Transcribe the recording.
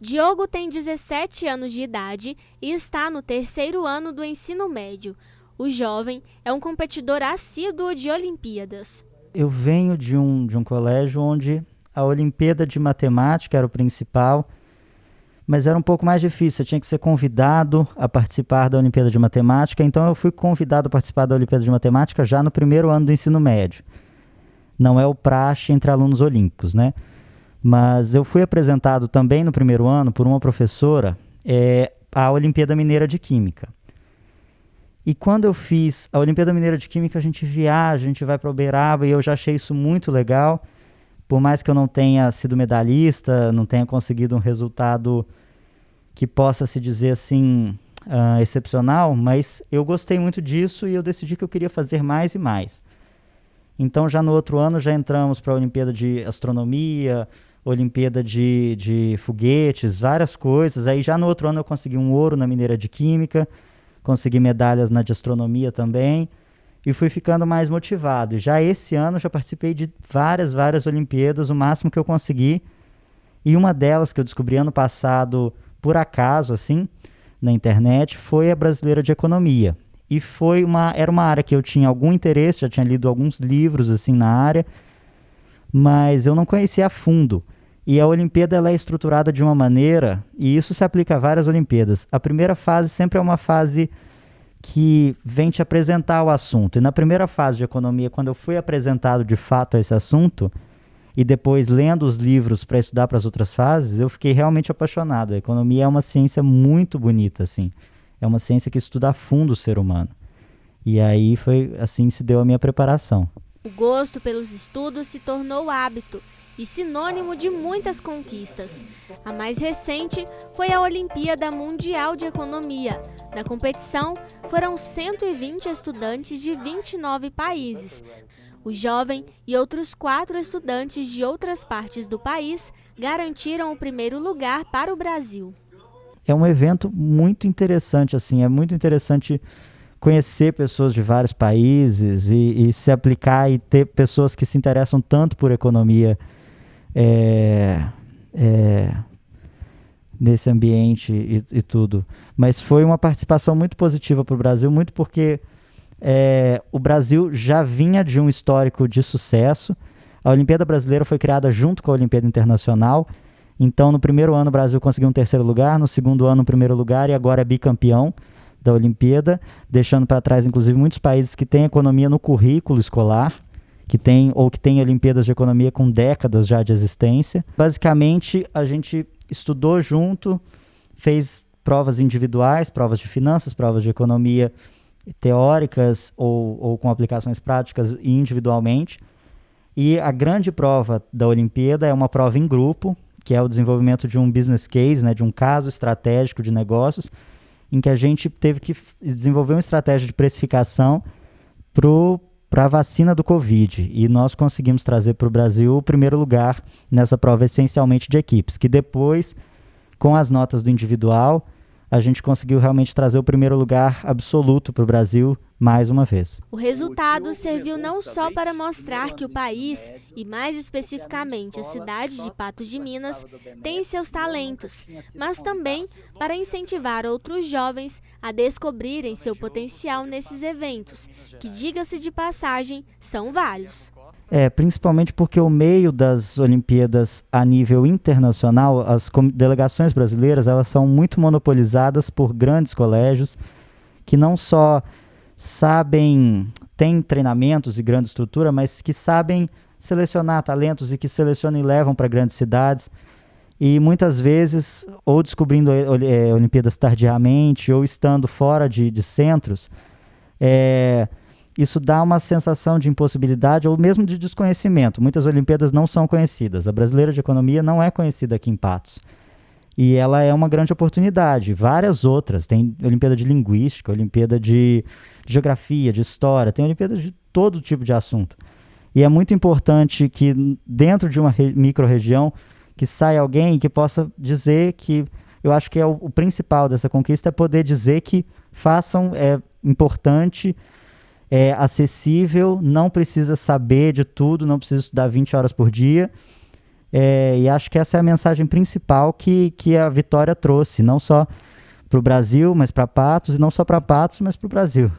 Diogo tem 17 anos de idade e está no 3º ano do ensino médio. O jovem é um competidor assíduo de Olimpíadas. Eu venho de um colégio onde a Olimpíada de Matemática era o principal, mas era um pouco mais difícil. Eu tinha que ser convidado a participar da Olimpíada de Matemática, então eu fui convidado a participar da Olimpíada de Matemática já no 1º ano do ensino médio. Não é o praxe entre alunos olímpicos, né? Mas eu fui apresentado também no 1º ano por uma professora a Olimpíada Mineira de Química. E quando eu fiz a Olimpíada Mineira de Química, a gente viaja, a gente vai para Uberaba e eu já achei isso muito legal. Por mais que eu não tenha sido medalhista, não tenha conseguido um resultado que possa se dizer assim, excepcional, mas eu gostei muito disso e eu decidi que eu queria fazer mais e mais. Então já no outro ano já entramos para a Olimpíada de Astronomia, Olimpíada de Foguetes, várias coisas. Aí já no outro ano eu consegui um ouro na Mineira de Química, consegui medalhas na de Astronomia também e fui ficando mais motivado. E já esse ano já participei de várias Olimpíadas, o máximo que eu consegui. E uma delas que eu descobri ano passado, por acaso, assim, na internet, foi a Brasileira de Economia. E era uma área que eu tinha algum interesse, já tinha lido alguns livros assim na área, mas eu não conhecia a fundo. E a Olimpíada ela é estruturada de uma maneira, e isso se aplica a várias Olimpíadas. A primeira fase sempre é uma fase que vem te apresentar o assunto. E na primeira fase de economia, quando eu fui apresentado de fato a esse assunto, e depois lendo os livros para estudar para as outras fases, eu fiquei realmente apaixonado. A economia é uma ciência muito bonita, assim. É uma ciência que estuda a fundo o ser humano. E aí foi assim se deu a minha preparação. O gosto pelos estudos se tornou hábito e sinônimo de muitas conquistas. A mais recente foi a Olimpíada Mundial de Economia. Na competição, foram 120 estudantes de 29 países. O jovem e outros 4 estudantes de outras partes do país garantiram o 1º lugar para o Brasil. É um evento muito interessante, assim, é muito interessante conhecer pessoas de vários países e se aplicar e ter pessoas que se interessam tanto por economia nesse ambiente e tudo. Mas foi uma participação muito positiva para o Brasil, muito porque o Brasil já vinha de um histórico de sucesso. A Olimpíada Brasileira foi criada junto com a Olimpíada Internacional. Então, no 1º ano, o Brasil conseguiu um 3º lugar, no 2º ano, um 1º lugar, e agora é bicampeão da Olimpíada, deixando para trás, inclusive, muitos países que têm economia no currículo escolar, que têm Olimpíadas de Economia com décadas já de existência. Basicamente, a gente estudou junto, fez provas individuais, provas de finanças, provas de economia teóricas ou com aplicações práticas individualmente. E a grande prova da Olimpíada é uma prova em grupo, que é o desenvolvimento de um business case, né, de um caso estratégico de negócios, em que a gente teve que desenvolver uma estratégia de precificação para a vacina do Covid. E nós conseguimos trazer para o Brasil o 1º lugar nessa prova, essencialmente de equipes, que depois, com as notas do individual, a gente conseguiu realmente trazer o 1º lugar absoluto para o Brasil mais uma vez. O resultado serviu não só para mostrar que o país, e mais especificamente a cidade de Patos de Minas, tem seus talentos, mas também para incentivar outros jovens a descobrirem seu potencial nesses eventos, que, diga-se de passagem, são vários. Principalmente porque o meio das Olimpíadas a nível internacional, as delegações brasileiras, elas são muito monopolizadas por grandes colégios que não só têm treinamentos e grande estrutura, mas que sabem selecionar talentos e que selecionam e levam para grandes cidades. E muitas vezes, ou descobrindo Olimpíadas tardiamente, ou estando fora de centros, isso dá uma sensação de impossibilidade ou mesmo de desconhecimento. Muitas Olimpíadas não são conhecidas. A Brasileira de Economia não é conhecida aqui em Patos. E ela é uma grande oportunidade. Várias outras. Tem Olimpíada de Linguística, Olimpíada de Geografia, de História. Tem Olimpíadas de todo tipo de assunto. E é muito importante que dentro de uma micro-região que saia alguém que possa dizer que... Eu acho que o principal dessa conquista é poder dizer que façam, é importante... É acessível, não precisa saber de tudo, não precisa estudar 20 horas por dia E acho que essa é a mensagem principal que a vitória trouxe, não só para o Brasil, mas para Patos, e não só para Patos, mas para o Brasil.